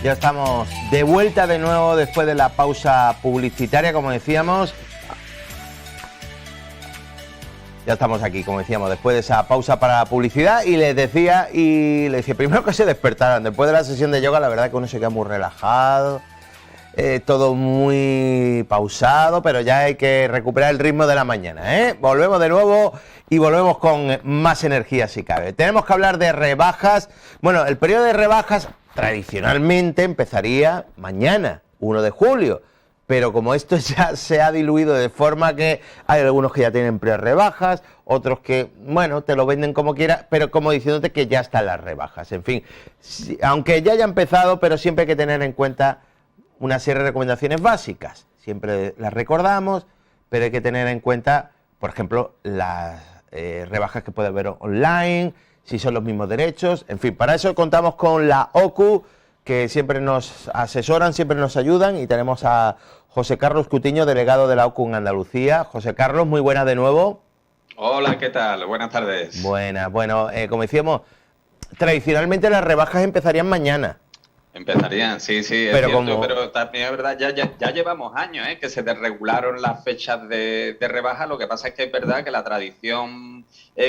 Ya estamos de vuelta de nuevo después de la pausa publicitaria, como decíamos. Ya estamos aquí, como decíamos, después de esa pausa para publicidad. Y les decía primero que se despertaran. Después de la sesión de yoga, la verdad que uno se queda muy relajado. Todo muy pausado, pero ya hay que recuperar el ritmo de la mañana, ¿eh? Volvemos de nuevo y volvemos con más energía si cabe. Tenemos que hablar de rebajas. Bueno, el periodo de rebajas tradicionalmente empezaría mañana, 1 de julio, pero como esto ya se ha diluido de forma que hay algunos que ya tienen pre-rebajas, otros que, bueno, te lo venden como quieras, pero como diciéndote que ya están las rebajas. En fin, aunque ya haya empezado, pero siempre hay que tener en cuenta una serie de recomendaciones básicas. Siempre las recordamos, pero hay que tener en cuenta, por ejemplo, las rebajas que puede haber online, si son los mismos derechos. En fin, para eso contamos con la OCU, que siempre nos asesoran, siempre nos ayudan, y tenemos a José Carlos Cutiño, delegado de la OCU en Andalucía. José Carlos, muy buenas de nuevo. Hola, ¿qué tal? Buenas tardes. Buenas, bueno, como decíamos, tradicionalmente las rebajas empezarían mañana. Empezarían, sí, es cierto, pero también es verdad, ya llevamos años que se desregularon las fechas de rebaja. Lo que pasa es que es verdad que la tradición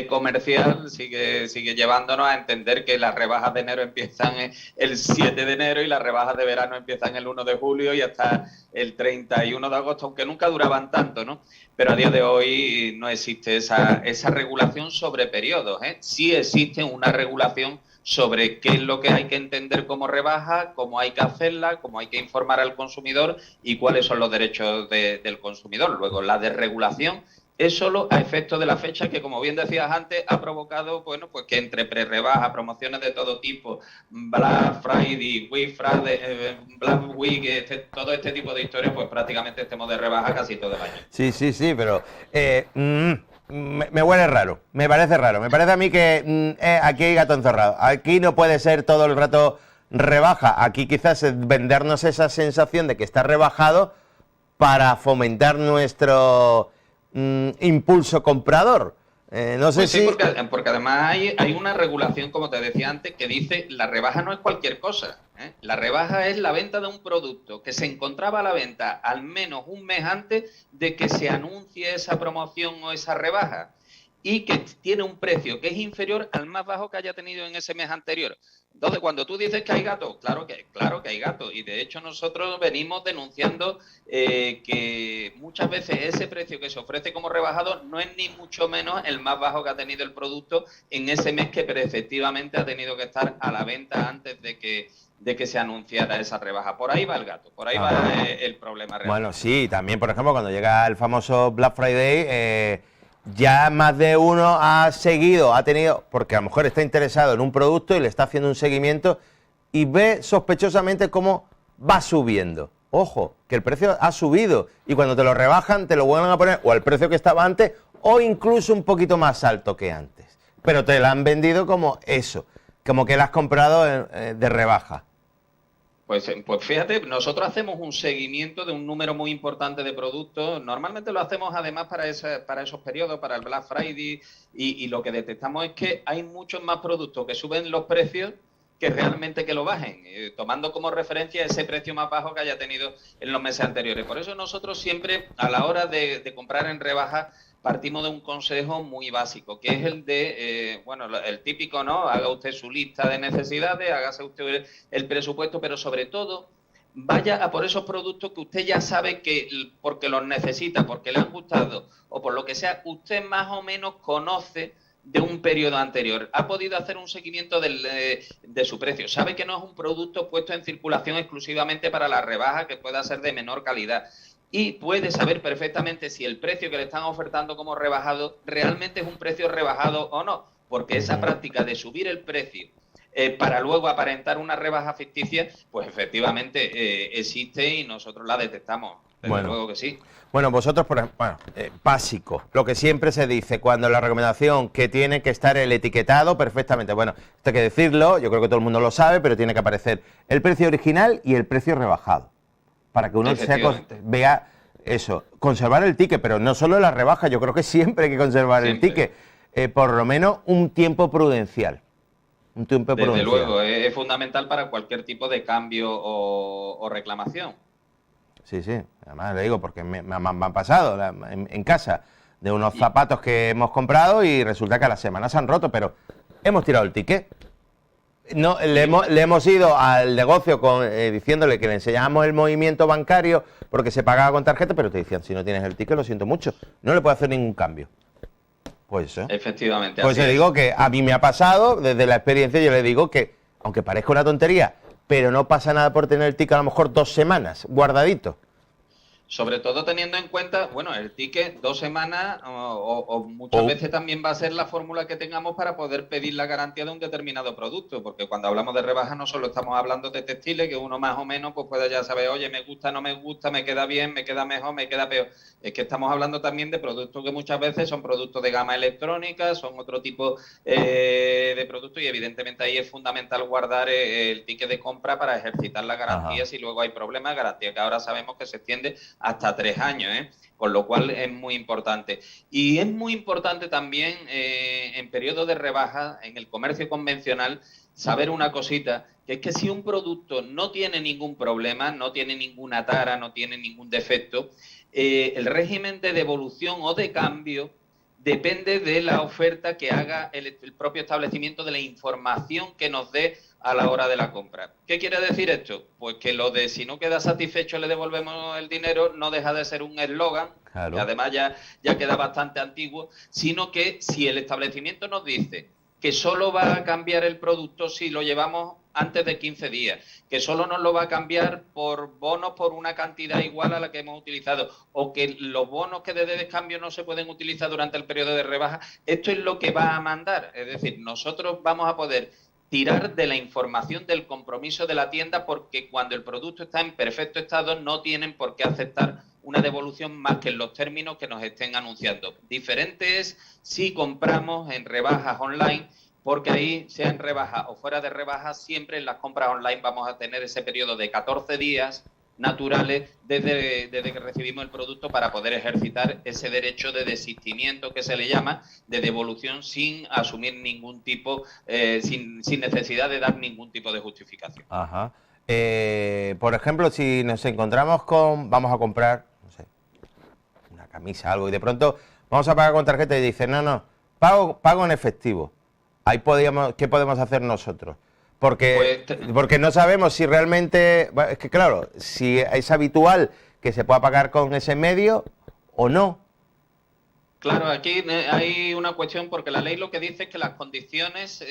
comercial sigue llevándonos a entender que las rebajas de enero empiezan el 7 de enero y las rebajas de verano empiezan el 1 de julio y hasta el 31 de agosto, aunque nunca duraban tanto, ¿no? Pero a día de hoy no existe esa regulación sobre periodos, ¿eh? Sí existe una regulación sobre qué es lo que hay que entender como rebaja, cómo hay que hacerla, cómo hay que informar al consumidor y cuáles son los derechos del consumidor. Luego, la desregulación es solo a efecto de la fecha que, como bien decías antes, ha provocado, bueno, pues que entre pre-rebajas, promociones de todo tipo, Black Friday, Black Week, todo este tipo de historias, pues prácticamente estemos de rebaja casi todo el año. Sí, pero me huele raro, me parece raro. Me parece a mí que aquí hay gato encerrado. Aquí no puede ser todo el rato rebaja. Aquí quizás es vendernos esa sensación de que está rebajado para fomentar nuestro impulso comprador. No sé pues sí, si... porque además hay una regulación, como te decía antes, que dice la rebaja no es cualquier cosa, ¿eh? La rebaja es la venta de un producto que se encontraba a la venta al menos un mes antes de que se anuncie esa promoción o esa rebaja y que tiene un precio que es inferior al más bajo que haya tenido en ese mes anterior. Entonces, cuando tú dices que hay gato, claro que hay gato. Y de hecho nosotros venimos denunciando que muchas veces ese precio que se ofrece como rebajado no es ni mucho menos el más bajo que ha tenido el producto en ese mes que efectivamente ha tenido que estar a la venta antes de que se anunciara esa rebaja. Por ahí va el gato, por ahí va el problema real. Bueno, sí, también, por ejemplo, cuando llega el famoso Black Friday... ya más de uno ha tenido, porque a lo mejor está interesado en un producto y le está haciendo un seguimiento y ve sospechosamente cómo va subiendo. Ojo, que el precio ha subido y cuando te lo rebajan te lo vuelven a poner o al precio que estaba antes o incluso un poquito más alto que antes. Pero te la han vendido como eso, como que la has comprado de rebaja. Pues fíjate, nosotros hacemos un seguimiento de un número muy importante de productos. Normalmente lo hacemos además para esos periodos, para el Black Friday, y lo que detectamos es que hay muchos más productos que suben los precios que realmente que lo bajen, tomando como referencia ese precio más bajo que haya tenido en los meses anteriores. Por eso nosotros siempre, a la hora de comprar en rebaja, partimos de un consejo muy básico, que es el de, el típico, ¿no? Haga usted su lista de necesidades, hágase usted el presupuesto, pero sobre todo vaya a por esos productos que usted ya sabe que porque los necesita, porque le han gustado o por lo que sea, usted más o menos conoce de un periodo anterior. Ha podido hacer un seguimiento de su precio. Sabe que no es un producto puesto en circulación exclusivamente para la rebaja, que pueda ser de menor calidad. Y puede saber perfectamente si el precio que le están ofertando como rebajado realmente es un precio rebajado o no, porque esa práctica de subir el precio para luego aparentar una rebaja ficticia, pues efectivamente existe y nosotros la detectamos, desde luego que sí. Bueno, vosotros, por ejemplo, básico, lo que siempre se dice cuando la recomendación que tiene que estar el etiquetado perfectamente, bueno, esto hay que decirlo, yo creo que todo el mundo lo sabe, pero tiene que aparecer el precio original y el precio rebajado. Para que uno vea eso, conservar el ticket, pero no solo la rebaja, yo creo que siempre hay que conservar el ticket, por lo menos un tiempo prudencial. Un tiempo Desde prudencial. luego, es fundamental para cualquier tipo de cambio o reclamación. Sí, sí, además le digo porque me han pasado en casa de unos zapatos que hemos comprado y resulta que a la semana se han roto, pero hemos tirado el ticket. No, le hemos ido al negocio diciéndole que le enseñábamos el movimiento bancario porque se pagaba con tarjeta, pero te decían, si no tienes el ticket, lo siento mucho, no le puedo hacer ningún cambio. Pues eso. Efectivamente. Pues le digo que a mí me ha pasado, desde la experiencia yo le digo que, aunque parezca una tontería, pero no pasa nada por tener el ticket a lo mejor 2 semanas guardadito. Sobre todo teniendo en cuenta, bueno, el ticket 2 semanas o muchas veces también va a ser la fórmula que tengamos para poder pedir la garantía de un determinado producto, porque cuando hablamos de rebajas no solo estamos hablando de textiles, que uno más o menos pues puede ya saber, oye, me gusta, no me gusta, me queda bien, me queda mejor, me queda peor. Es que estamos hablando también de productos que muchas veces son productos de gama electrónica, son otro tipo de productos y evidentemente ahí es fundamental guardar el ticket de compra para ejercitar la garantía. Ajá. Si luego hay problemas, garantía que ahora sabemos que se extiende hasta 3 años, con lo cual es muy importante. Y es muy importante también en periodo de rebaja, en el comercio convencional, saber una cosita, que es que si un producto no tiene ningún problema, no tiene ninguna tara, no tiene ningún defecto, el régimen de devolución o de cambio depende de la oferta que haga el propio establecimiento, de la información que nos dé a la hora de la compra. ¿Qué quiere decir esto? Pues que lo de si no queda satisfecho le devolvemos el dinero no deja de ser un eslogan, claro, que además ya queda bastante antiguo, sino que si el establecimiento nos dice que solo va a cambiar el producto si lo llevamos antes de 15 días, que solo nos lo va a cambiar por bonos por una cantidad igual a la que hemos utilizado, o que los bonos que de descambio no se pueden utilizar durante el periodo de rebaja, esto es lo que va a mandar. Es decir, nosotros vamos a poder tirar de la información del compromiso de la tienda, porque cuando el producto está en perfecto estado no tienen por qué aceptar una devolución más que en los términos que nos estén anunciando. Diferente es si compramos en rebajas online, porque ahí, sea en rebaja o fuera de rebaja, siempre en las compras online vamos a tener ese periodo de 14 días naturales desde que recibimos el producto para poder ejercitar ese derecho de desistimiento que se le llama, de devolución sin asumir ningún tipo, sin necesidad de dar ningún tipo de justificación. Ajá. Por ejemplo, si nos encontramos vamos a comprar, no sé, una camisa, algo, y de pronto vamos a pagar con tarjeta y dice, no, pago en efectivo. Ahí ¿qué podemos hacer nosotros? Porque no sabemos si realmente, es que claro, si es habitual que se pueda pagar con ese medio o no. Claro, aquí hay una cuestión, porque la ley lo que dice es que las condiciones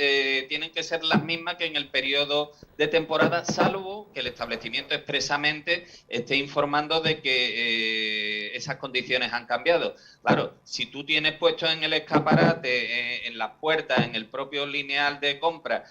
tienen que ser las mismas que en el periodo de temporada, salvo que el establecimiento expresamente esté informando de que esas condiciones han cambiado. Claro, si tú tienes puesto en el escaparate, en las puertas, en el propio lineal de compra,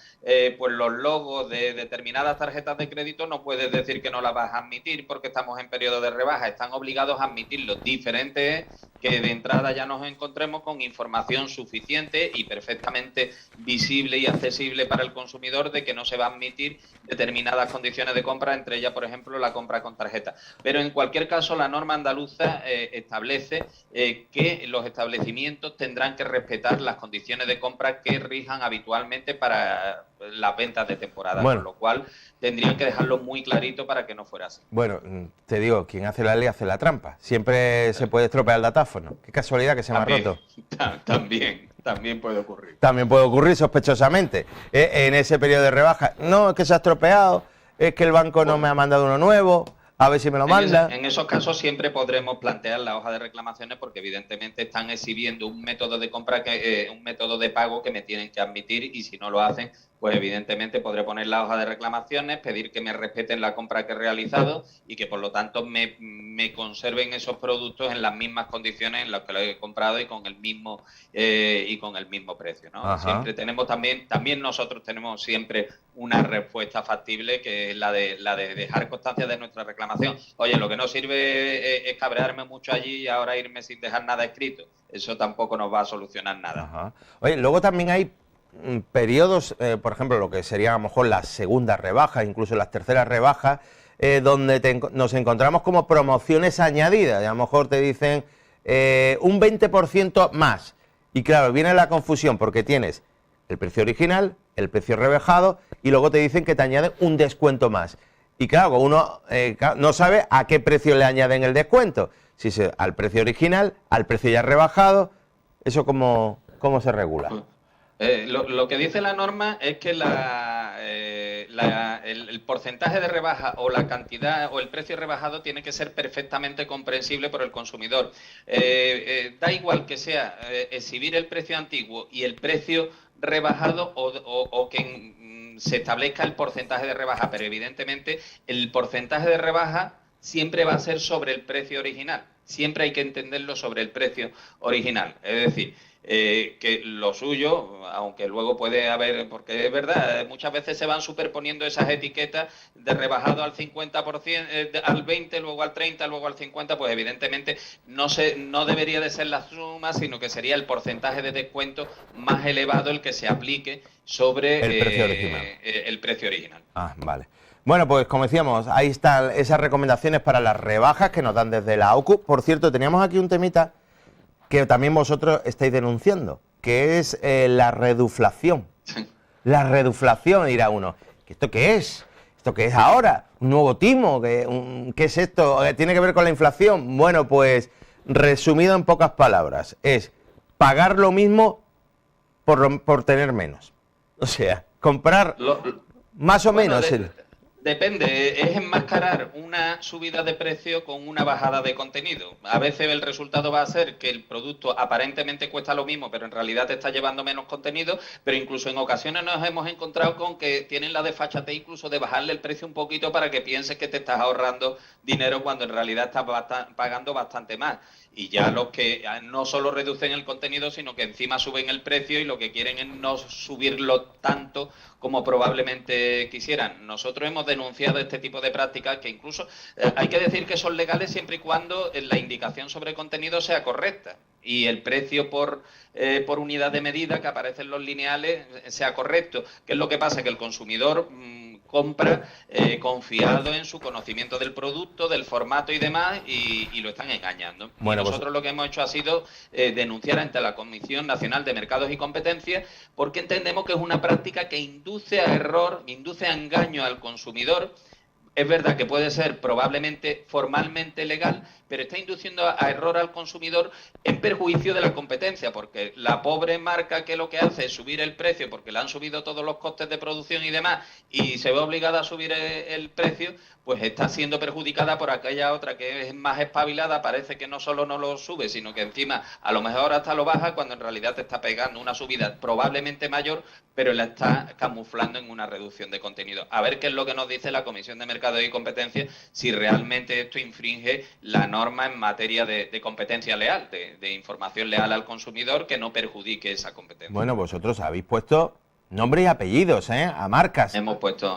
pues los logos de determinadas tarjetas de crédito, no puedes decir que no las vas a admitir porque estamos en periodo de rebaja, están obligados a admitirlo. Diferente es que de entrada ya nos encontremos con información suficiente y perfectamente visible y accesible para el consumidor de que no se va a admitir determinadas condiciones de compra, entre ellas, por ejemplo, la compra con tarjeta. Pero en cualquier caso, la norma andaluza establece que los establecimientos tendrán que respetar las condiciones de compra que rijan habitualmente para las ventas de temporada, bueno, con lo cual tendrían que dejarlo muy clarito para que no fuera así. Bueno, te digo, quien hace la ley hace la trampa. Siempre se puede estropear el datáfono. Qué casualidad que se me ha roto. También puede ocurrir. También puede ocurrir sospechosamente. En ese periodo de rebaja, no, es que se ha estropeado, es que el banco no me ha mandado uno nuevo, a ver si me lo manda. En esos casos siempre podremos plantear la hoja de reclamaciones, porque evidentemente están exhibiendo un método de compra, un método de pago que me tienen que admitir, y si no lo hacen, pues evidentemente podré poner la hoja de reclamaciones, pedir que me respeten la compra que he realizado y que por lo tanto me conserven esos productos en las mismas condiciones en las que lo he comprado y con el mismo precio, ¿no? Siempre tenemos también nosotros tenemos siempre una respuesta factible, que es la de dejar constancia de nuestra reclamación. Oye, lo que no sirve es cabrearme mucho allí y ahora irme sin dejar nada escrito. Eso tampoco nos va a solucionar nada. Ajá. Oye, luego también hay periodos, por ejemplo, lo que sería a lo mejor las segundas rebajas, incluso las terceras rebajas, donde nos encontramos como promociones añadidas. Y a lo mejor te dicen un 20% más. Y claro, viene la confusión porque tienes el precio original el precio rebajado y luego te dicen que te añaden un descuento más. Y claro, uno no sabe a qué precio le añaden el descuento. Si es al precio original, al precio ya rebajado, ¿eso cómo se regula? Lo que dice la norma es que el porcentaje de rebaja o la cantidad o el precio rebajado tiene que ser perfectamente comprensible por el consumidor. Da igual que sea exhibir el precio antiguo y el precio rebajado o que se establezca el porcentaje de rebaja, pero evidentemente el porcentaje de rebaja siempre va a ser sobre el precio original. Siempre hay que entenderlo sobre el precio original. Es decir, que lo suyo, aunque luego puede haber, porque es verdad, muchas veces se van superponiendo esas etiquetas de rebajado al 50%, al 20%, luego al 30%, luego al 50%, pues evidentemente no debería de ser la suma, sino que sería el porcentaje de descuento más elevado el que se aplique sobre el precio original. Ah, vale. Bueno, pues como decíamos, ahí están esas recomendaciones para las rebajas que nos dan desde la OCU. Por cierto, teníamos aquí un temita que también vosotros estáis denunciando, que es la reduflación. Sí. La reduflación, dirá uno. ¿Esto qué es? ¿Esto qué es ahora? ¿Un nuevo timo? ¿Qué es esto? ¿Tiene que ver con la inflación? Bueno, pues resumido en pocas palabras, es pagar lo mismo por tener menos. O sea, comprar más o menos. Depende, es enmascarar una subida de precio con una bajada de contenido. A veces el resultado va a ser que el producto aparentemente cuesta lo mismo, pero en realidad te está llevando menos contenido, pero incluso en ocasiones nos hemos encontrado con que tienen la desfachatez incluso de bajarle el precio un poquito para que pienses que te estás ahorrando dinero cuando en realidad estás pagando bastante más. Y ya los que no solo reducen el contenido, sino que encima suben el precio y lo que quieren es no subirlo tanto como probablemente quisieran. Nosotros hemos denunciado este tipo de prácticas que incluso hay que decir que son legales siempre y cuando la indicación sobre contenido sea correcta y el precio por unidad de medida que aparece en los lineales sea correcto. ¿Qué es lo que pasa? Que el consumidor compra confiado en su conocimiento del producto, del formato y demás, y lo están engañando. Bueno, y nosotros lo que hemos hecho ha sido denunciar ante la Comisión Nacional de Mercados y Competencia, porque entendemos que es una práctica que induce a error, induce a engaño al consumidor. Es verdad que puede ser probablemente formalmente legal, pero está induciendo a error al consumidor en perjuicio de la competencia, porque la pobre marca que lo que hace es subir el precio porque le han subido todos los costes de producción y demás y se ve obligada a subir el precio, pues está siendo perjudicada por aquella otra que es más espabilada, parece que no solo no lo sube, sino que encima a lo mejor hasta lo baja cuando en realidad te está pegando una subida probablemente mayor, pero la está camuflando en una reducción de contenido. A ver qué es lo que nos dice la Comisión de Mercado y Competencia, si realmente esto infringe la norma en materia de competencia leal, de información leal al consumidor que no perjudique esa competencia. Bueno, vosotros habéis puesto nombres y apellidos, a marcas. Hemos puesto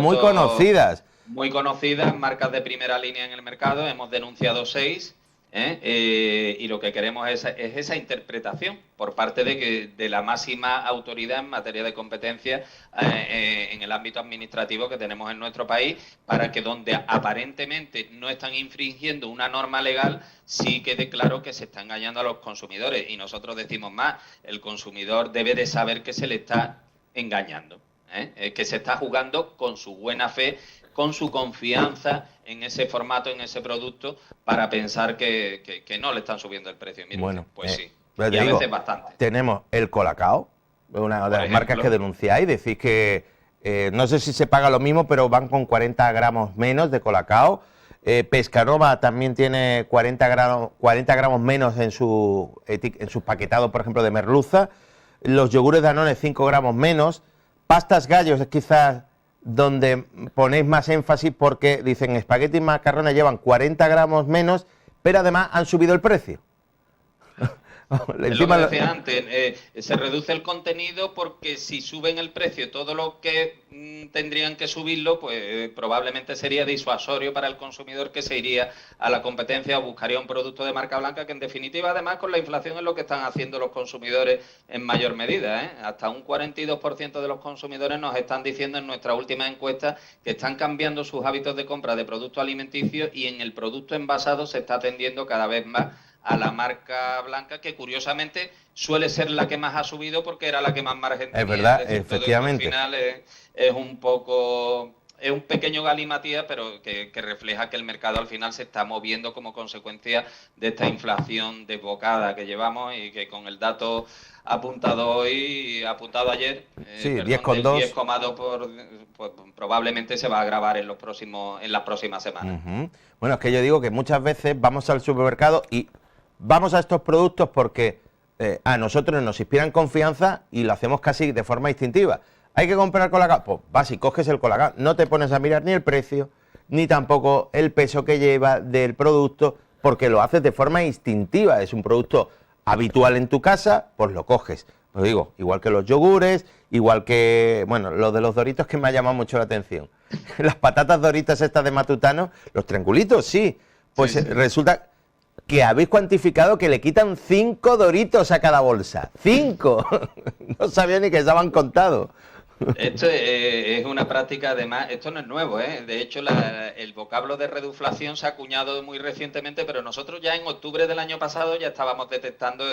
muy conocidas. Muy conocidas, marcas de primera línea en el mercado, hemos denunciado 6, y lo que queremos es esa interpretación por parte de la máxima autoridad en materia de competencia en el ámbito administrativo que tenemos en nuestro país, para que donde aparentemente no están infringiendo una norma legal, sí quede claro que se está engañando a los consumidores. Y nosotros decimos más, el consumidor debe de saber que se le está engañando, que se está jugando con su buena fe, con su confianza en ese formato, en ese producto, para pensar que no le están subiendo el precio. Mire, bueno, pues sí, y a veces bastante. Tenemos el Colacao, una de las marcas que denunciáis, decís que no sé si se paga lo mismo, pero van con 40 gramos menos de Colacao. Pescanova también tiene 40 gramos menos en su paquetado, por ejemplo, de merluza. Los yogures Danone 5 gramos menos. Pastas Gallos es quizás donde ponéis más énfasis, porque dicen espagueti y macarrones llevan 40 gramos menos, pero además han subido el precio. Es lo que decía antes, se reduce el contenido porque si suben el precio todo lo que tendrían que subirlo, pues probablemente sería disuasorio para el consumidor, que se iría a la competencia o buscaría un producto de marca blanca, que en definitiva además con la inflación es lo que están haciendo los consumidores en mayor medida. Hasta un 42% de los consumidores nos están diciendo en nuestra última encuesta que están cambiando sus hábitos de compra de productos alimenticios, y en el producto envasado se está tendiendo cada vez más a la marca blanca, que curiosamente suele ser la que más ha subido porque era la que más margen tenía. Es verdad, decir, efectivamente. Al final es un poco... Es un pequeño galimatías, pero que refleja que el mercado al final se está moviendo como consecuencia de esta inflación desbocada que llevamos y que con el dato apuntado ayer, sí, perdón, 10,2, 10,2 pues probablemente se va a agravar en las próximas semanas. Bueno, es que yo digo que muchas veces vamos al supermercado y vamos a estos productos porque a nosotros nos inspiran confianza y lo hacemos casi de forma instintiva. ¿Hay que comprar Colacao? Pues vas y coges el Colacao. No te pones a mirar ni el precio, ni tampoco el peso que lleva del producto, porque lo haces de forma instintiva. Es un producto habitual en tu casa, pues lo coges. Pues digo, igual que los yogures, igual que, bueno, lo de los Doritos que me ha llamado mucho la atención. Las patatas Doritos estas de Matutano, los triangulitos, sí. Pues sí. Resulta que habéis cuantificado que le quitan 5 Doritos a cada bolsa. 5. No sabía ni que estaban contados. Esto es una práctica, además, esto no es nuevo, ¿eh? De hecho, el vocablo de reduflación se ha acuñado muy recientemente, pero nosotros ya en octubre del año pasado ya estábamos detectando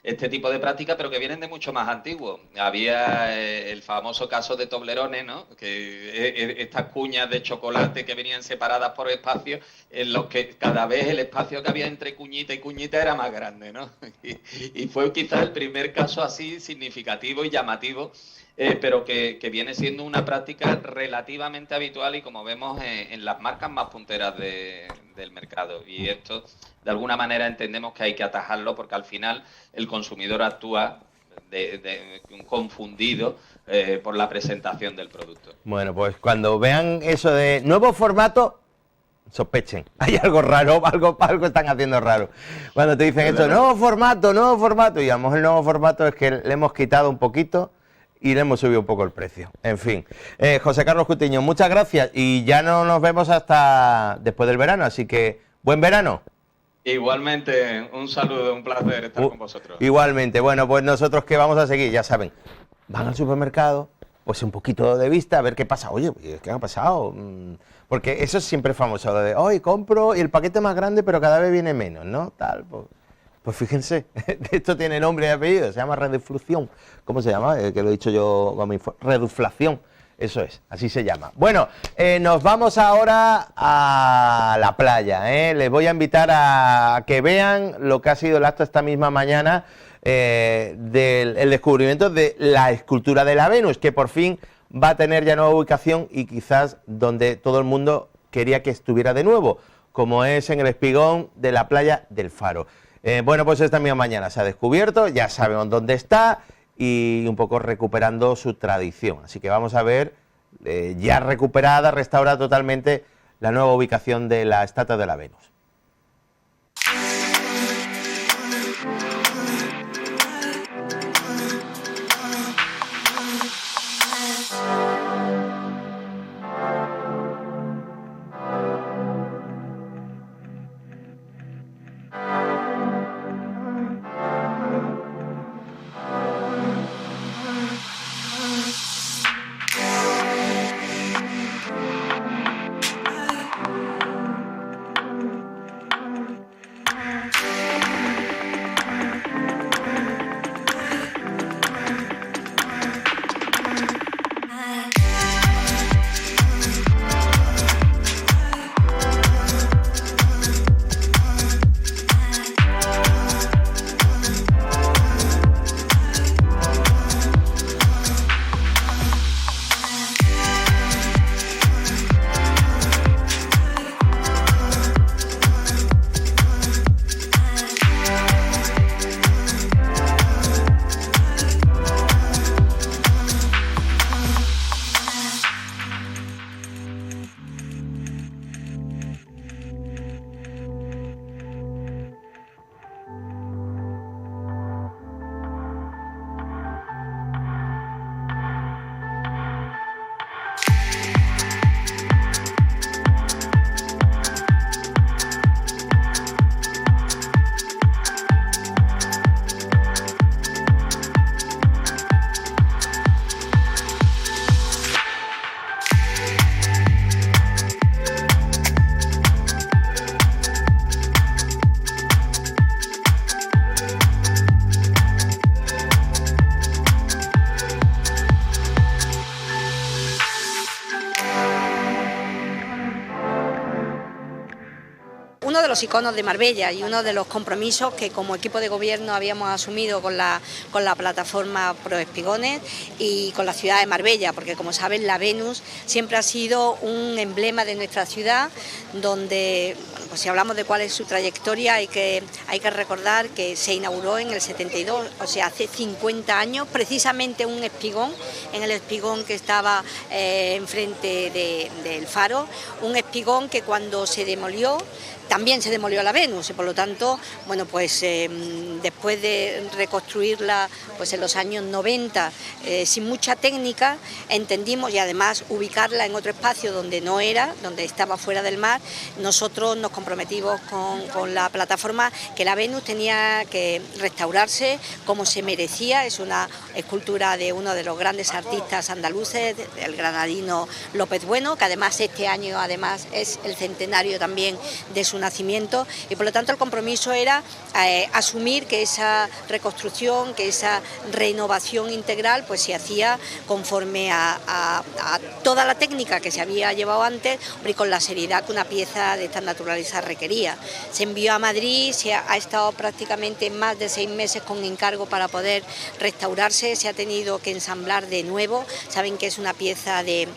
este tipo de prácticas, pero que vienen de mucho más antiguo. Había el famoso caso de Toblerone, ¿no? Que estas cuñas de chocolate que venían separadas por espacios, en los que cada vez el espacio que había entre cuñita y cuñita era más grande, ¿no? Y fue quizás el primer caso así significativo y llamativo, pero que viene siendo una práctica relativamente habitual y como vemos en las marcas más punteras del mercado. Y esto, de alguna manera, entendemos que hay que atajarlo porque al final el consumidor actúa confundido por la presentación del producto. Bueno, pues cuando vean eso de nuevo formato, sospechen, hay algo raro, algo están haciendo raro. Cuando te dicen esto, nuevo formato, y a lo mejor el nuevo formato es que le hemos quitado un poquito y le hemos subido un poco el precio. En fin, José Carlos Cutiño, muchas gracias y ya no nos vemos hasta después del verano, así que buen verano. Igualmente, un saludo, un placer estar con vosotros. Igualmente, bueno, pues nosotros que vamos a seguir, ya saben, van al supermercado, pues un poquito de vista, a ver qué pasa. Oye, ¿qué ha pasado? Porque eso es siempre famoso, lo de, hoy compro y el paquete más grande, pero cada vez viene menos, ¿no? Tal, pues fíjense, esto tiene nombre y apellido, se llama reduflación. ¿Cómo se llama? Que lo he dicho yo con mi reduflación. Eso es, así se llama. Bueno, nos vamos ahora a la playa. Les voy a invitar a que vean lo que ha sido el acto esta misma mañana del descubrimiento de la escultura de la Venus, que por fin va a tener ya nueva ubicación y quizás donde todo el mundo quería que estuviera de nuevo, como es en el espigón de la playa del Faro. Bueno, pues esta misma mañana se ha descubierto, ya sabemos dónde está y un poco recuperando su tradición. Así que vamos a ver, ya recuperada, restaurada totalmente, la nueva ubicación de la estatua de la Venus. los iconos de Marbella y uno de los compromisos que como equipo de gobierno habíamos asumido con la plataforma Pro Espigones y con la ciudad de Marbella, porque como saben la Venus siempre ha sido un emblema de nuestra ciudad, donde pues si hablamos de cuál es su trayectoria hay que recordar que se inauguró en el 72, o sea hace 50 años, precisamente un espigón, en el espigón que estaba enfrente del faro, un espigón que cuando se demolió también se demolió la Venus y por lo tanto, bueno, pues después de reconstruirla pues en los años 90 sin mucha técnica, entendimos y además ubicarla en otro espacio donde no era, donde estaba fuera del mar, nosotros nos comprometimos con la plataforma que la Venus tenía que restaurarse como se merecía. Es una escultura de uno de los grandes artistas andaluces, el granadino López Bueno, que además este año además es el centenario también de su nacimiento y por lo tanto el compromiso era asumir que esa reconstrucción, que esa renovación integral pues se hacía conforme a toda la técnica que se había llevado antes y con la seriedad que una pieza de esta naturaleza requería. Se envió a Madrid, se ha estado prácticamente más de 6 meses con encargo para poder restaurarse, se ha tenido que ensamblar de nuevo, saben que es una pieza de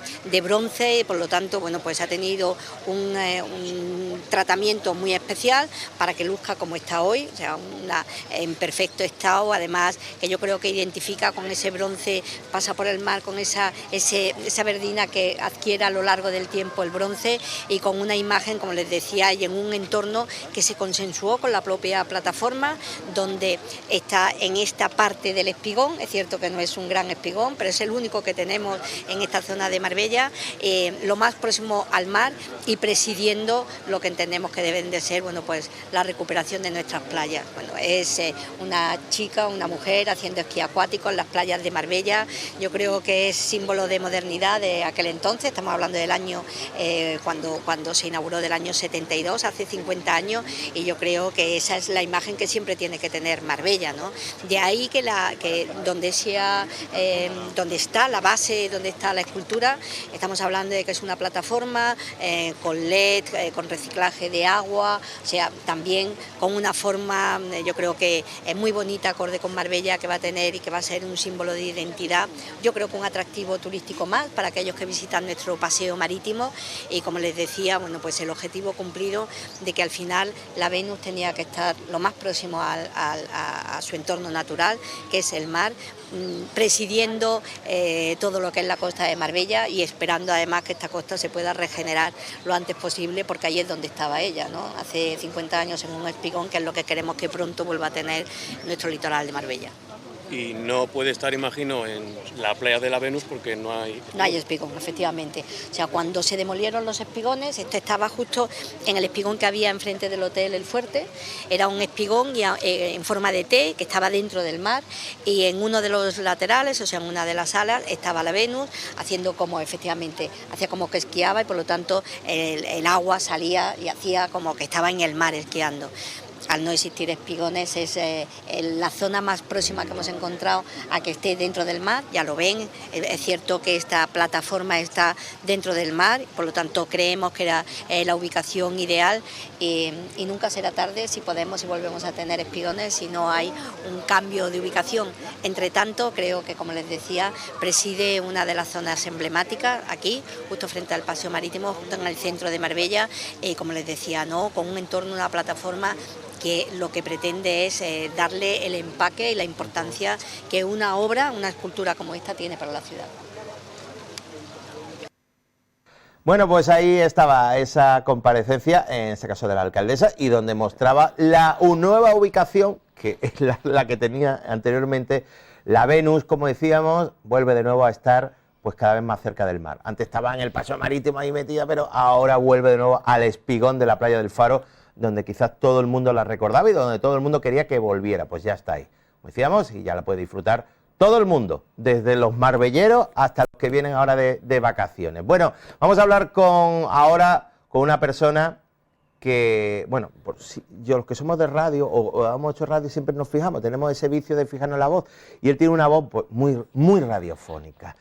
bronce y por lo tanto bueno pues ha tenido un tratamiento muy especial para que luzca como está hoy, o sea, en perfecto estado, además que yo creo que identifica con ese bronce, pasa por el mar con esa verdina que adquiere a lo largo del tiempo el bronce y con una imagen, como les decía, y en un entorno que se consensuó con la propia plataforma, donde está en esta parte del espigón, es cierto que no es un gran espigón, pero es el único que tenemos en esta zona de Marbella, lo más próximo al mar y presidiendo lo que entendemos que deben de ser, bueno, pues la recuperación de nuestras playas. Bueno, es una chica, una mujer haciendo esquí acuático en las playas de Marbella. Yo creo que es símbolo de modernidad de aquel entonces, estamos hablando del año cuando se inauguró, del año 72, hace 50 años, y yo creo que esa es la imagen que siempre tiene que tener Marbella, ¿no? De ahí que donde está la base, donde está la escultura, estamos hablando de que es una plataforma con LED, con reciclaje de agua, o sea, también con una forma, yo creo que es muy bonita, acorde con Marbella, que va a tener y que va a ser un símbolo de identidad, yo creo que un atractivo turístico más para aquellos que visitan nuestro paseo marítimo y como les decía, bueno, pues el objetivo cumplido de que al final la Venus tenía que estar lo más próximo a su entorno natural, que es el mar, presidiendo todo lo que es la costa de Marbella y esperando además que esta costa se pueda regenerar lo antes posible, porque ahí es donde estaba ella, ¿no? Hace 50 años en un espigón, que es lo que queremos que pronto vuelva a tener nuestro litoral de Marbella. Y no puede estar, imagino, en la playa de la Venus porque no hay... No hay espigón, efectivamente. O sea, cuando se demolieron los espigones, esto estaba justo en el espigón que había enfrente del Hotel El Fuerte. Era un espigón en forma de T que estaba dentro del mar y en uno de los laterales, o sea, en una de las alas, estaba la Venus haciendo como, efectivamente, hacía como que esquiaba y por lo tanto el agua salía y hacía como que estaba en el mar esquiando. Al no existir espigones es la zona más próxima que hemos encontrado a que esté dentro del mar, ya lo ven, es cierto que esta plataforma está dentro del mar, por lo tanto creemos que era la ubicación ideal y nunca será tarde si podemos y volvemos a tener espigones si no hay un cambio de ubicación. Entre tanto, creo que, como les decía, preside una de las zonas emblemáticas aquí, justo frente al paseo marítimo, justo en el centro de Marbella, como les decía, ¿no? Con un entorno, una plataforma que lo que pretende es darle el empaque y la importancia que una obra, una escultura como esta tiene para la ciudad. Bueno, pues ahí estaba esa comparecencia, en este caso de la alcaldesa, y donde mostraba la nueva ubicación, que es la que tenía anteriormente. La Venus, como decíamos, vuelve de nuevo a estar pues cada vez más cerca del mar. Antes estaba en el paseo marítimo ahí metida, pero ahora vuelve de nuevo al espigón de la playa del Faro, donde quizás todo el mundo la recordaba y donde todo el mundo quería que volviera. Pues ya está ahí, como decíamos, y ya la puede disfrutar todo el mundo, desde los marbelleros hasta los que vienen ahora de vacaciones. Bueno, vamos a hablar ahora con una persona que, bueno, los que somos de radio o hemos hecho radio siempre nos fijamos, tenemos ese vicio de fijarnos en la voz, y él tiene una voz pues, muy, muy radiofónica.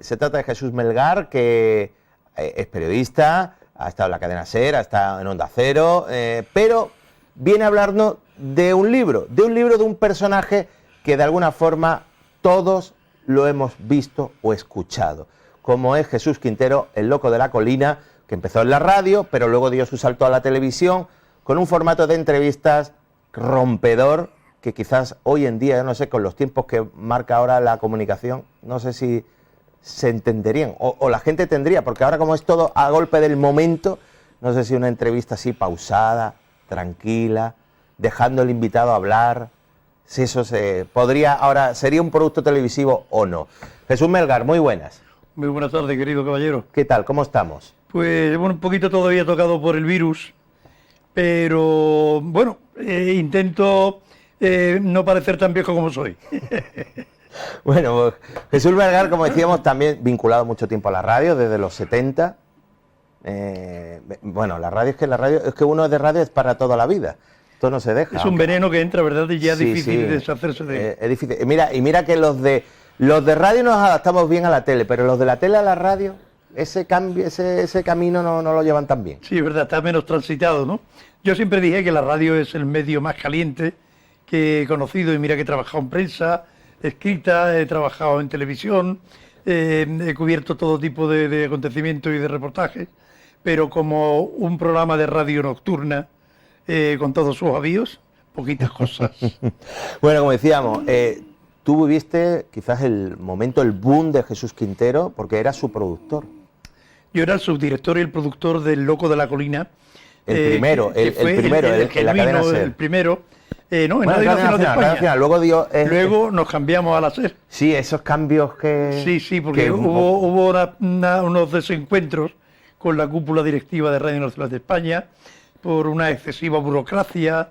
Se trata de Jesús Melgar, que es periodista, ha estado en la cadena SER, ha estado en Onda Cero, pero viene a hablarnos de un libro de un personaje que de alguna forma todos lo hemos visto o escuchado, como es Jesús Quintero, el loco de la colina, que empezó en la radio, pero luego dio su salto a la televisión, con un formato de entrevistas rompedor, que quizás hoy en día, no sé, con los tiempos que marca ahora la comunicación, no sé si se entenderían, o la gente tendría, porque ahora como es todo a golpe del momento, no sé si una entrevista así pausada, tranquila, dejando al invitado hablar, si eso se podría, ahora, ¿sería un producto televisivo o no? Jesús Melgar, muy buenas. Muy buenas tardes, querido caballero. ¿Qué tal? ¿Cómo estamos? Pues bueno, un poquito todavía tocado por el virus, pero bueno, intento no parecer tan viejo como soy. Bueno, Jesús Melgar, como decíamos, también vinculado mucho tiempo a la radio, desde los 70. Bueno, la radio es que uno de radio es para toda la vida. Esto no se deja. Es un veneno que entra, ¿verdad? Y ya es difícil deshacerse de él. Es difícil. Y mira que los de radio nos adaptamos bien a la tele, pero los de la tele a la radio, ese camino no lo llevan tan bien. Sí, es verdad, está menos transitado, ¿no? Yo siempre dije que la radio es el medio más caliente que he conocido, y mira que he trabajado en prensa escrita, he trabajado en televisión, he cubierto todo tipo de acontecimientos y de reportajes, pero como un programa de radio nocturna con todos sus avíos, poquitas cosas. Bueno, como decíamos, tú viviste quizás el boom de Jesús Quintero, porque era su productor. Yo era el subdirector y el productor del Loco de la Colina. El primero, en la cadena SER. El primero. No, en bueno, Radio Nacional de España. Nacional. Luego nos cambiamos a la SER. Sí, esos cambios que... Sí, porque hubo unos desencuentros con la cúpula directiva de Radio Nacional de España por una excesiva burocracia,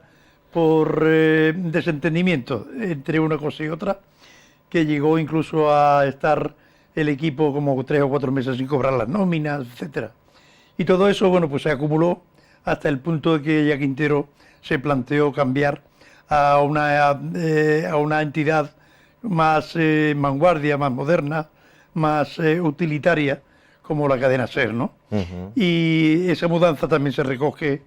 por desentendimiento entre una cosa y otra, que llegó incluso a estar el equipo como 3 o 4 meses sin cobrar las nóminas, etcétera. Y todo eso, bueno, pues se acumuló hasta el punto de que ya Quintero se planteó cambiar a una entidad más vanguardia, más moderna, más utilitaria, como la cadena SER, ¿no? Uh-huh. Y esa mudanza también se recoge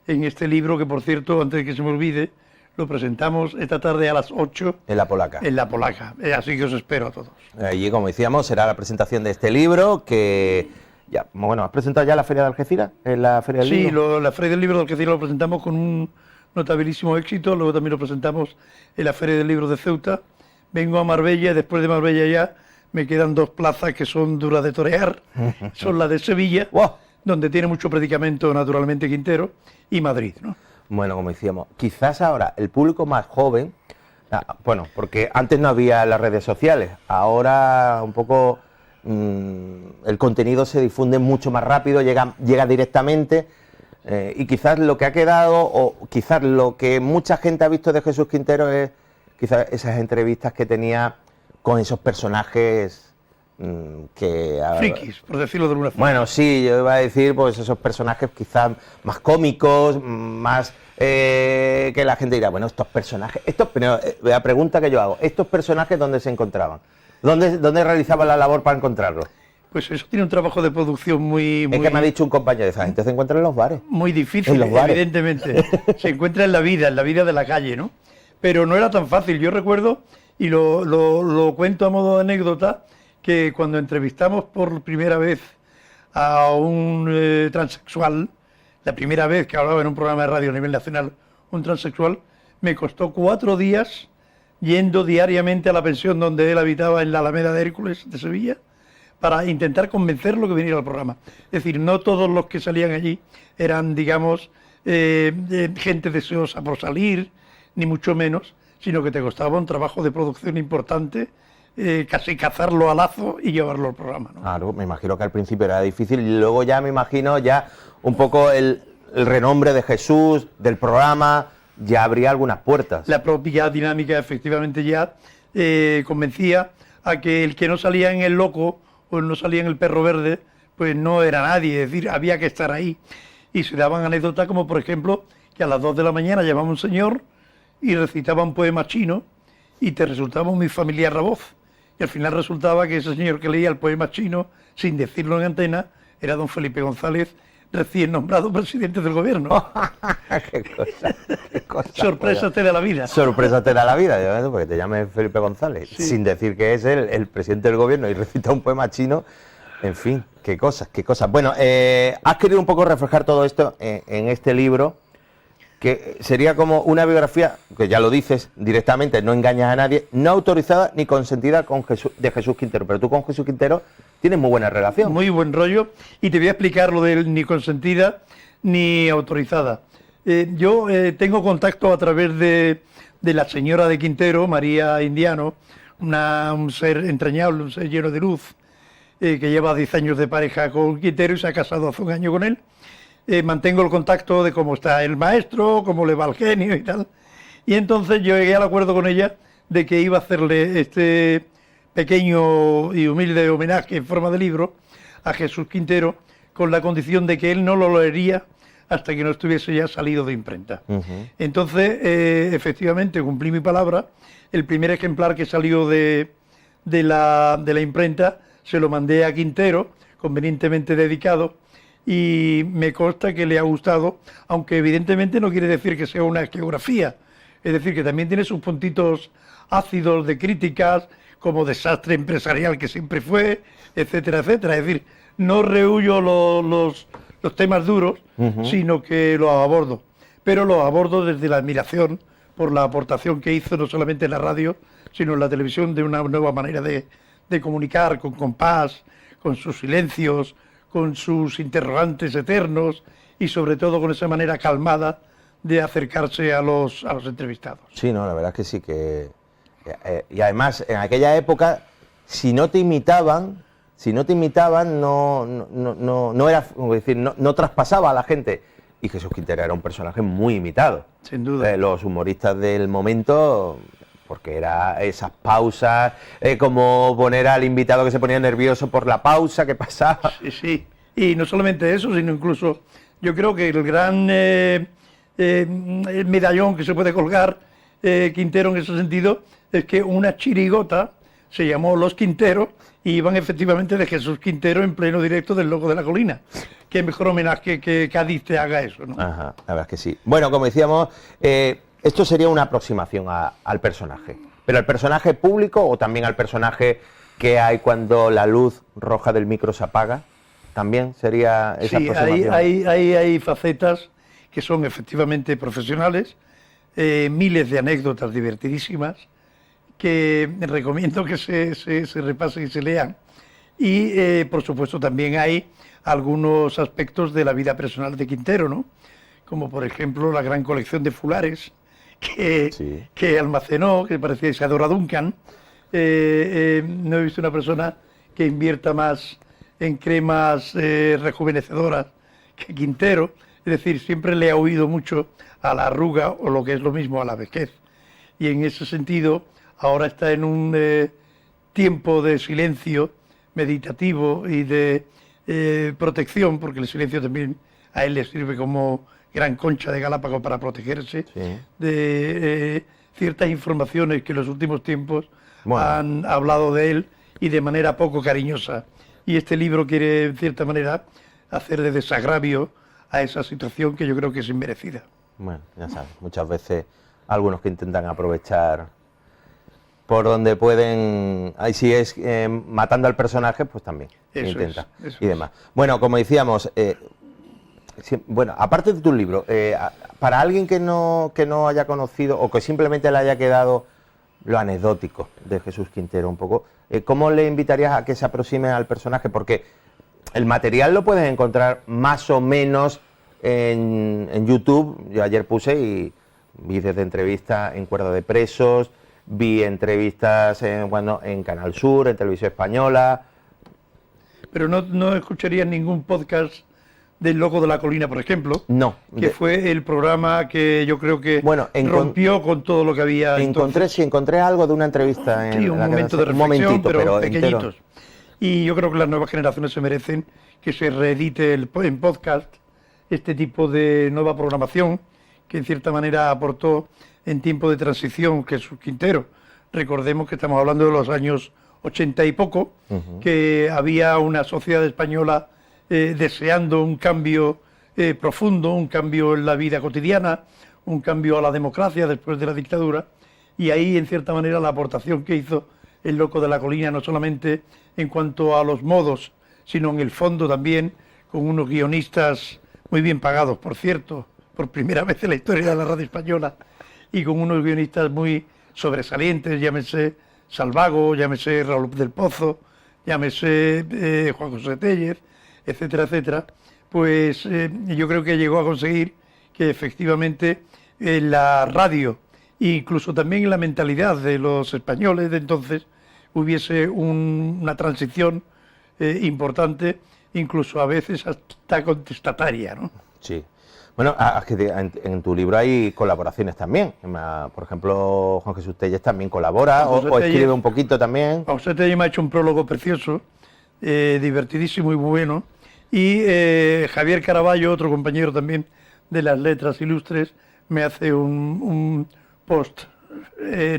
en este libro, que por cierto, antes de que se me olvide, lo presentamos esta tarde a las 8. En La Polaca. En La Polaca, así que os espero a todos. Allí, como decíamos, será la presentación de este libro, que ya, bueno, ¿has presentado ya la Feria de Algeciras? ¿En la Feria del Libro? Sí, la Feria del Libro de Algeciras lo presentamos con un notabilísimo éxito, luego también lo presentamos en la Feria del Libro de Ceuta. Vengo a Marbella y después de Marbella ya me quedan 2 plazas que son duras de torear, son la de Sevilla, wow, donde tiene mucho predicamento naturalmente Quintero, y Madrid, ¿no? Bueno, como decíamos, quizás ahora el público más joven, bueno, porque antes no había las redes sociales, ahora un poco el contenido se difunde mucho más rápido, llega directamente, y quizás lo que ha quedado, o quizás lo que mucha gente ha visto de Jesús Quintero es quizás esas entrevistas que tenía con esos personajes que... frikis, por decirlo de alguna forma. Bueno, sí, yo iba a decir, pues esos personajes quizás más cómicos, más que la gente dirá, bueno, estos personajes, pero la pregunta que yo hago, ¿estos personajes dónde se encontraban? ¿Dónde realizaban la labor para encontrarlos? Pues eso tiene un trabajo de producción muy... Es que me ha dicho un compañero, esa gente se encuentra en los bares. Muy difícil, evidentemente. Se encuentra en la vida de la calle, ¿no? Pero no era tan fácil. Yo recuerdo, y lo cuento a modo de anécdota, que cuando entrevistamos por primera vez a un transexual, la primera vez que hablaba en un programa de radio a nivel nacional, un transexual, me costó 4 días yendo diariamente a la pensión donde él habitaba en la Alameda de Hércules de Sevilla, para intentar convencerlo que viniera al programa. Es decir, no todos los que salían allí eran, digamos, gente deseosa por salir, ni mucho menos, sino que te costaba un trabajo de producción importante, casi cazarlo a lazo y llevarlo al programa, ¿no? Claro, me imagino que al principio era difícil, y luego ya me imagino ya un poco el renombre de Jesús, del programa, ya abría algunas puertas. La propia dinámica efectivamente ya convencía a que el que no salía en El Loco o no salía en El Perro Verde, pues no era nadie, es decir, había que estar ahí. Y se daban anécdotas como, por ejemplo, que a las 2 de la mañana llamaba un señor y recitaba un poema chino y te resultaba muy familiar la voz. Y al final resultaba que ese señor que leía el poema chino, sin decirlo en antena, era don Felipe González, recién nombrado presidente del gobierno. qué cosa. Sorpresa te da la vida. Sorpresa te da la vida, porque te llames Felipe González, Sí. sin decir que es el presidente del gobierno y recita un poema chino. En fin, qué cosas, qué cosas. Bueno, has querido un poco reflejar todo esto en este libro, que sería como una biografía, que ya lo dices directamente, no engañas a nadie, no autorizada ni consentida de Jesús Quintero, pero tú con Jesús Quintero tienes muy buena relación. Muy buen rollo. Y te voy a explicar lo de ni consentida ni autorizada. Yo tengo contacto a través de la señora de Quintero, María Indiano, un ser entrañable, un ser lleno de luz, que lleva 10 años de pareja con Quintero y se ha casado hace un año con él. Mantengo el contacto de cómo está el maestro, cómo le va el genio y tal. Y entonces yo llegué al acuerdo con ella de que iba a hacerle este pequeño y humilde homenaje en forma de libro a Jesús Quintero, con la condición de que él no lo leería hasta que no estuviese ya salido de imprenta. Entonces, efectivamente, cumplí mi palabra. El primer ejemplar que salió de la imprenta se lo mandé a Quintero, convenientemente dedicado, y me consta que le ha gustado, aunque evidentemente no quiere decir que sea una geografía, es decir, que también tiene sus puntitos ácidos de críticas, como desastre empresarial que siempre fue, etcétera, etcétera. Es decir, no rehuyo los temas duros, sino que los abordo, pero los abordo desde la admiración por la aportación que hizo no solamente en la radio, sino en la televisión, de una nueva manera de comunicar, con compás, con sus silencios, con sus interrogantes eternos y sobre todo con esa manera calmada de acercarse a los entrevistados. Sí, no, la verdad es que sí, y además en aquella época, si no te imitaban, no era, es decir, no traspasaba a la gente. Y Jesús Quintero era un personaje muy imitado. Sin duda. Los humoristas del momento, porque era esas pausas, como poner al invitado que se ponía nervioso por la pausa que pasaba. Sí, sí. Y no solamente eso, sino incluso yo creo que el gran el medallón que se puede colgar Quintero en ese sentido es que una chirigota se llamó Los Quinteros y iban efectivamente de Jesús Quintero en pleno directo del Loco de la Colina. Qué mejor homenaje que Cádiz te haga eso, ¿no? Ajá, la verdad es que sí. Bueno, como decíamos, esto sería una aproximación al personaje. ¿Pero al personaje público o también al personaje que hay cuando la luz roja del micro se apaga? ¿También sería esa aproximación? Hay facetas que son efectivamente profesionales, miles de anécdotas divertidísimas que recomiendo que se repasen y se lean. Y, por supuesto, también hay algunos aspectos de la vida personal de Quintero, ¿no? Como, por ejemplo, la gran colección de fulares que almacenó, que parecía Isadora Duncan. No he visto una persona que invierta más en cremas rejuvenecedoras que Quintero. Es decir, siempre le ha oído mucho a la arruga, o lo que es lo mismo, a la vejez. Y en ese sentido, ahora está en un tiempo de silencio meditativo y de protección, porque el silencio también a él le sirve como gran concha de Galápagos para protegerse de ciertas informaciones que en los últimos tiempos han hablado de él y de manera poco cariñosa. Y este libro quiere, en cierta manera, hacer de desagravio a esa situación que yo creo que es inmerecida. Bueno, ya sabes, muchas veces algunos que intentan aprovechar por donde pueden, ahí sí es matando al personaje, pues también intenta y demás. Bueno, como decíamos, bueno, aparte de tu libro, para alguien que no haya conocido o que simplemente le haya quedado lo anecdótico de Jesús Quintero un poco, ¿cómo le invitarías a que se aproxime al personaje? Porque el material lo puedes encontrar más o menos en YouTube. Yo ayer puse y vi desde entrevistas en Cuerda de Presos, vi entrevistas en Canal Sur, en Televisión Española. Pero no escucharías ningún podcast del Loco de la Colina, por ejemplo. No. Que fue el programa que yo creo que rompió con todo lo que había. Encontré algo de una entrevista. Sí, un momento de reflexión, pero pequeñitos. Entero. Y yo creo que las nuevas generaciones se merecen que se reedite en podcast este tipo de nueva programación que en cierta manera aportó en tiempo de transición Jesús Quintero. Recordemos que estamos hablando de los años 80 y poco, que había una sociedad española deseando un cambio profundo, un cambio en la vida cotidiana, un cambio a la democracia después de la dictadura, y ahí, en cierta manera, la aportación que hizo El Loco de la Colina, no solamente en cuanto a los modos, sino en el fondo también, con unos guionistas muy bien pagados, por cierto, por primera vez en la historia de la radio española, y con unos guionistas muy sobresalientes, llámese Salvago, llámese Raúl del Pozo, llámese Juan José Tellez, etcétera, etcétera. Pues yo creo que llegó a conseguir que efectivamente en la radio, incluso también en la mentalidad de los españoles de entonces, hubiese una transición importante, incluso a veces hasta contestataria, ¿no? Sí. Bueno, en tu libro hay colaboraciones también. Por ejemplo, Juan Jesús Tellez también colabora o escribe un poquito también. Juan José Tellez me ha hecho un prólogo precioso, divertidísimo y muy bueno. Y Javier Caraballo, otro compañero también de las Letras Ilustres, me hace un post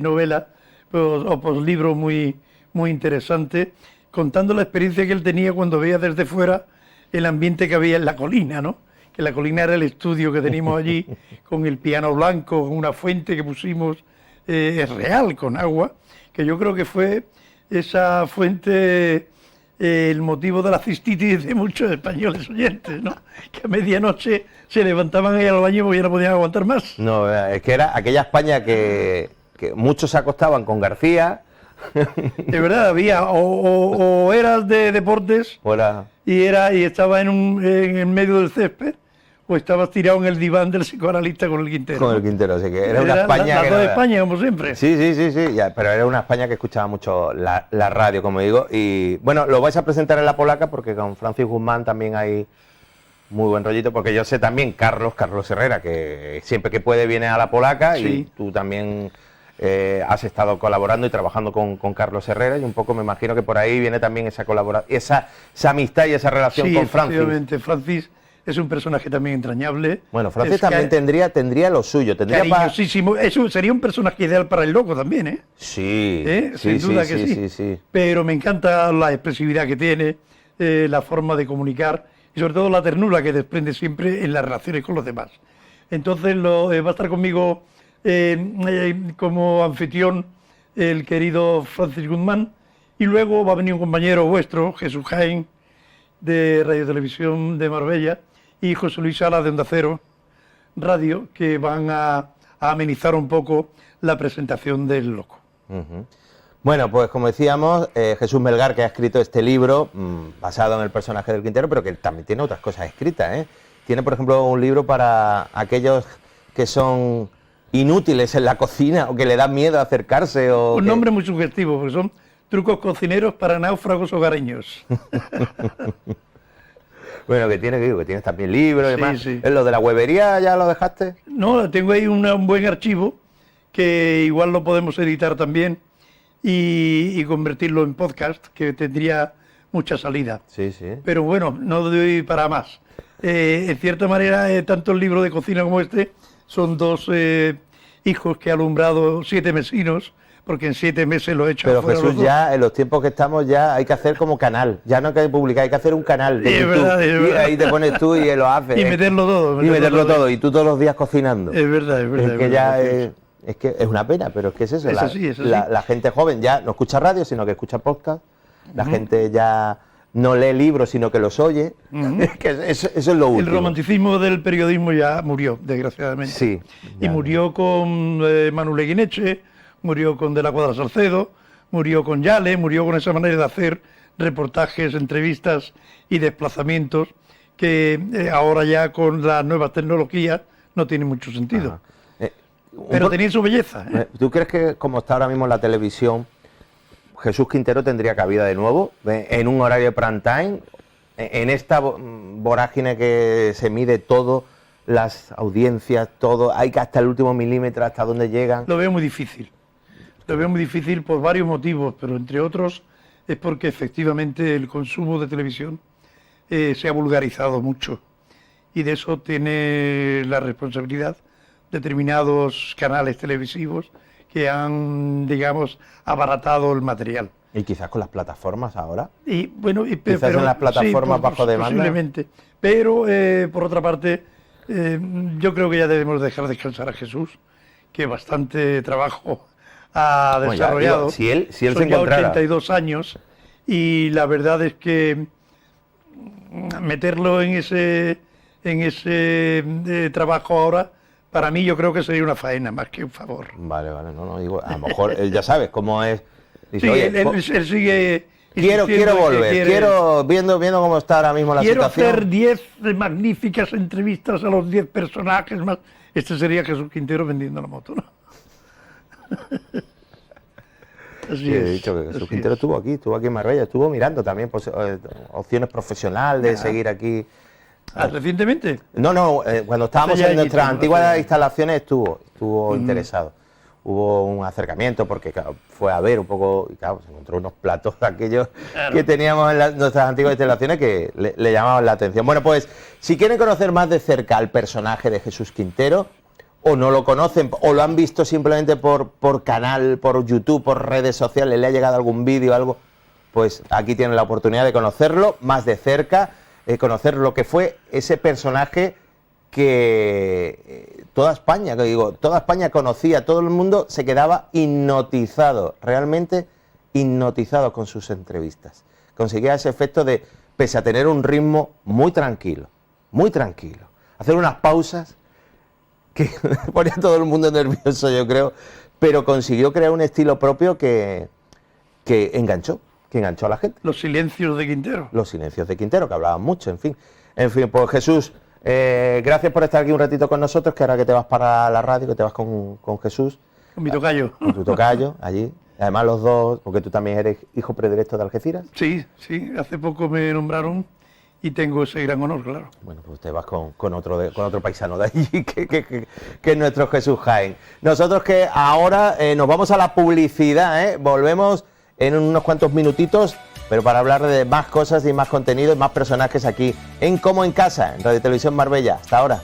novela o post libro muy, muy interesante, contando la experiencia que él tenía cuando veía desde fuera el ambiente que había en la colina, ¿no? Que la colina era el estudio que teníamos allí, con el piano blanco, con una fuente que pusimos real, con agua, que yo creo que fue esa fuente el motivo de la cistitis de muchos españoles oyentes, ¿no? Que a medianoche se levantaban ahí al baño porque ya no podían aguantar más. No, es que era aquella España que muchos se acostaban con García. De verdad, había o eras de deportes y estaba en el medio del césped, o estabas tirado en el diván del psicoanalista con el Quintero. Con el Quintero, así que era una España... La de España, como siempre. Sí, ya, pero era una España que escuchaba mucho la radio, como digo, y bueno, lo vais a presentar en La Polaca porque con Francis Guzmán también hay muy buen rollito, porque yo sé también Carlos Herrera, que siempre que puede viene a La Polaca, sí. Y tú también has estado colaborando y trabajando con Carlos Herrera, y un poco me imagino que por ahí viene también esa colaboración, esa amistad y esa relación con Francis. Sí, efectivamente, Francis es un personaje también entrañable. Bueno, Francis también tendría lo suyo. Cariñosísimo. Eso sería un personaje ideal para El Loco también, ¿eh? Sí. Sin duda que sí. Pero me encanta la expresividad que tiene, la forma de comunicar y sobre todo la ternura que desprende siempre en las relaciones con los demás. Entonces va a estar conmigo como anfitrión el querido Francis Guzmán, y luego va a venir un compañero vuestro, Jesús Jaén, de Radio Televisión de Marbella, y José Luis Salas de Onda Cero Radio, que van a amenizar un poco la presentación del Loco. Uh-huh. Bueno, pues como decíamos, Jesús Melgar, que ha escrito este libro basado en el personaje del Quintero, pero que también tiene otras cosas escritas, ¿eh? Tiene, por ejemplo, un libro para aquellos que son inútiles en la cocina o que le dan miedo acercarse. Un nombre muy sugestivo, porque son trucos cocineros para náufragos hogareños. Bueno, que tienes también libros y demás. Sí. ¿Lo de la huevería ya lo dejaste? No, tengo ahí un buen archivo que igual lo podemos editar también y convertirlo en podcast, que tendría mucha salida. Sí. Pero bueno, no doy para más. En cierta manera, tanto el libro de cocina como este son dos hijos que ha alumbrado 7 vecinos, porque en 7 meses lo he hecho. Pero Jesús, ya en los tiempos que estamos ya hay que hacer como canal, ya no hay que publicar, hay que hacer un canal de YouTube. Es verdad. Y ahí te pones tú y lo haces. Y meterlo todo. Y tú todos los días cocinando. Es verdad. Es que ya es que es una pena, pero es que es eso. La gente joven ya no escucha radio, sino que escucha podcast. La gente ya no lee libros, sino que los oye. Es que eso es lo último. El romanticismo del periodismo ya murió, desgraciadamente. Sí. Y murió con Manu Leguineche, murió con De la Cuadra Salcedo, murió con Yale, murió con esa manera de hacer reportajes, entrevistas y desplazamientos que ahora ya con las nuevas tecnologías no tiene mucho sentido. Pero tenía su belleza. ¿Tú crees que como está ahora mismo la televisión, Jesús Quintero tendría cabida de nuevo en un horario de prime time, en esta vorágine que se mide todo, las audiencias, todo, hay que hasta el último milímetro, hasta dónde llegan? Lo veo muy difícil. Lo veo muy difícil por varios motivos, pero entre otros es porque efectivamente el consumo de televisión se ha vulgarizado mucho, y de eso tiene la responsabilidad determinados canales televisivos que han, digamos, abaratado el material. Y quizás con las plataformas ahora. Y bueno, quizás en las plataformas sí, bajo demanda. Posiblemente. Pero por otra parte, yo creo que ya debemos dejar descansar a Jesús, que bastante trabajo ha desarrollado. Bueno, ya, digo, si él son se ya encontrara 82 años y la verdad es que meterlo en ese trabajo ahora, para mí yo creo que sería una faena más que un favor. Vale, no, digo, a lo mejor él ya sabes cómo es. Dice, Sí, oye, él sigue. quiero insistiendo en que volver, quiero viendo cómo está ahora mismo la quiero situación. hacer 10 magníficas entrevistas a los 10 personajes más. Este sería Jesús Quintero vendiendo la moto, ¿no? Así Sí, es. he dicho que Jesús así Quintero es. estuvo aquí en Marbella, estuvo mirando también opciones profesionales de seguir aquí. ¿Recientemente? No, cuando estábamos Hace ya en nuestras añitos, antiguas hace ya. instalaciones estuvo interesado. Hubo un acercamiento porque claro, fue a ver un poco y claro, se encontró unos platos aquellos que teníamos en nuestras antiguas instalaciones que le llamaban la atención. Bueno, pues si quieren conocer más de cerca al personaje de Jesús Quintero, o no lo conocen, o lo han visto simplemente por canal, por YouTube, por redes sociales, le ha llegado algún vídeo, algo, pues aquí tienen la oportunidad de conocerlo más de cerca, conocer lo que fue ese personaje que toda España conocía, todo el mundo se quedaba hipnotizado, realmente hipnotizado con sus entrevistas. Conseguía ese efecto de, pese a tener un ritmo muy tranquilo, hacer unas pausas que ponía a todo el mundo nervioso, yo creo, pero consiguió crear un estilo propio que enganchó a la gente. Los silencios de Quintero. Los silencios de Quintero, que hablaban mucho, en fin, pues Jesús, gracias por estar aquí un ratito con nosotros, que ahora que te vas para la radio, que te vas con Jesús. Con mi tocayo. Con tu tocayo, allí. Además los dos, porque tú también eres hijo predilecto de Algeciras. Sí, hace poco me nombraron y tengo ese gran honor, claro. Bueno, pues te vas con otro paisano de allí, que es nuestro Jesús Jaén. Nosotros que ahora nos vamos a la publicidad, volvemos en unos cuantos minutitos, pero para hablar de más cosas y más contenido y más personajes aquí en Como en Casa, en Radio Televisión Marbella. Hasta ahora.